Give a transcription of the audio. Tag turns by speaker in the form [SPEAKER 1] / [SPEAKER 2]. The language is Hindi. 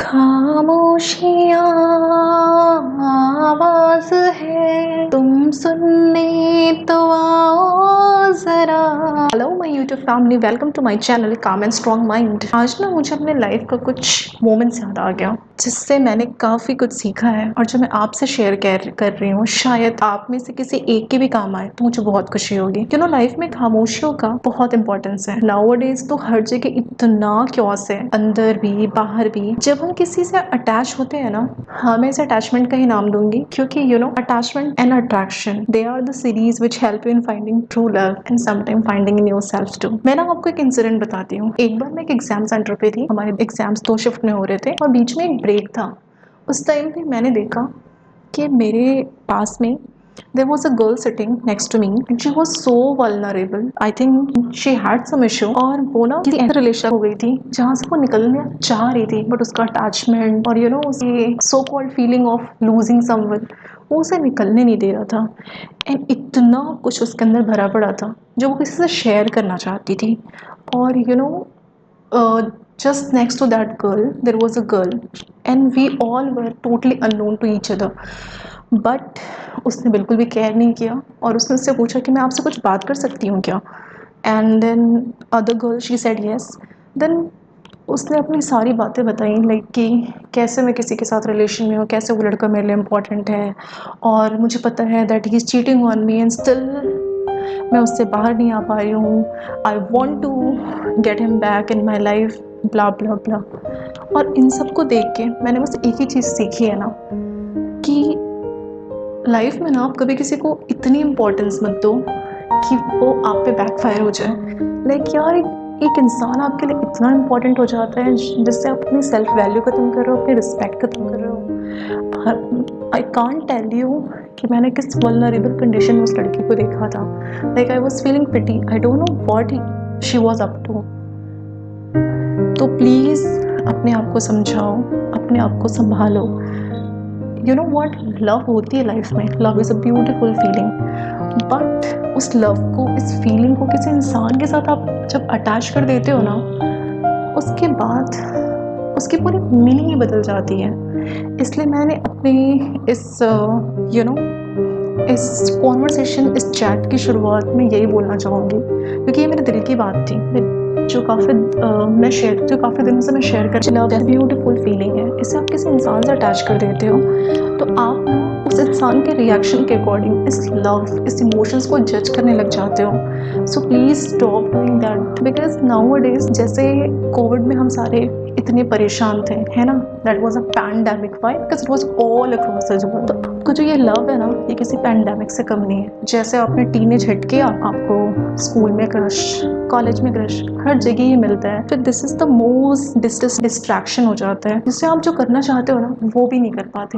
[SPEAKER 1] खामोशियाँ आवाज़ है, तुम सुनने तो आओ ज़रा। Hello my YouTube family, welcome to my channel calm and strong mind. आज ना मुझे अपने लाइफ का कुछ मोमेंट्स याद आ गया जिससे मैंने काफ़ी कुछ सीखा है और जो मैं आपसे शेयर कर रही हूँ। शायद आप में से किसी एक के भी काम आए तो मुझे बहुत खुशी होगी। क्यों लाइफ में खामोशियों का बहुत इंपॉर्टेंस है। नाउअडेज तो हर जगह इतना क्योस है, अंदर भी बाहर भी। जब हम किसी से अटैच होते हैं ना, हाँ मैं इस अटैचमेंट का ही नाम दूंगी क्योंकि attachment and attraction, they are the series which help you in finding true love and sometime finding in yourself too. मैं ना आपको एक इंसिडेंट बताती हूँ। एक बार मैं एक एग्जाम सेंटर पे थी, हमारे एग्जाम्स 2 शिफ्ट में हो रहे थे और बीच में एक ब्रेक था। उस टाइम पे मैंने देखा कि मेरे पास में there was a girl sitting next to me and she was so vulnerable. I think she had some issue और वो ना किसी ऐसे रिलेशन हो गई थी जहाँ से वो निकलने चाह रही थी, बट उसका अटैचमेंट और उसकी so called feeling of losing someone वो उसे निकलने नहीं दे रहा था। एंड इतना कुछ उसके अंदर भरा पड़ा था जो वो किसी से शेयर करना चाहती थी। और just next to that girl there was a girl and we all were totally unknown to each other, but उसने बिल्कुल भी केयर नहीं किया और उसने उससे पूछा कि मैं आपसे कुछ बात कर सकती हूँ क्या। And then other girl she said yes. Then उसने अपनी सारी बातें बताई, लाइक कि कैसे मैं किसी के साथ रिलेशन में हूँ, कैसे वो लड़का मेरे लिए इम्पोर्टेंट है और मुझे पता है that he is cheating on me and still मैं उससे बाहर नहीं आ पा रही हूँ। I want to get him back in my life, blah blah blah. और इन सब को देख के मैंने बस एक ही चीज़ सीखी है ना कि लाइफ में ना आप कभी किसी को इतनी इम्पोर्टेंस मत दो कि वो आप पे बैकफायर हो जाए। लाइक यार एक इंसान आपके लिए इतना इम्पोर्टेंट हो जाता है जिससे आप अपनी सेल्फ वैल्यू ख़त्म कर रहे हो, अपनी रिस्पेक्ट ख़त्म कर रहे हो। आई कांट टेल यू कि मैंने किस वल्नरेबल कंडीशन में उस लड़की को देखा था। Like I was feeling pity, I don't know what she was up to. तो प्लीज़ अपने आप को समझाओ, अपने आप को संभालो। यू नो वॉट, लव होती है लाइफ में, love is a beautiful feeling, but उस लव को, इस फीलिंग को किसी इंसान के साथ आप जब अटैच कर देते हो ना, उसके बाद उसकी पूरी मीनिंग ही बदल जाती है। इसलिए मैंने अपनी इस कॉन्वर्सेशन, इस चैट की शुरुआत में यही बोलना चाहूँगी क्योंकि ये मेरे दिल की बात थी जो काफ़ी दिनों से मैं शेयर कर। लव ब्यूटीफुल फीलिंग है, इसे आप किसी इंसान से अटैच कर देते हो तो आप ना उस इंसान के रिएक्शन के अकॉर्डिंग इस लव, इस इमोशंस को जज करने लग जाते हो। So please stop doing that because nowadays जैसे कोविड में हम सारे इतने परेशान थे, है ना, that was a pandemic. Why? Because it was all across the world. तो आपको जो ये लव है ना, ये किसी पैंडेमिक से कम नहीं है। जैसे आपने टीनेज हिट किया, आपको स्कूल में क्रश, कॉलेज में क्रश, हर जगह ये मिलता है। तो this is the most distraction हो जाता है जिससे आप जो करना चाहते हो ना वो भी नहीं कर पाते।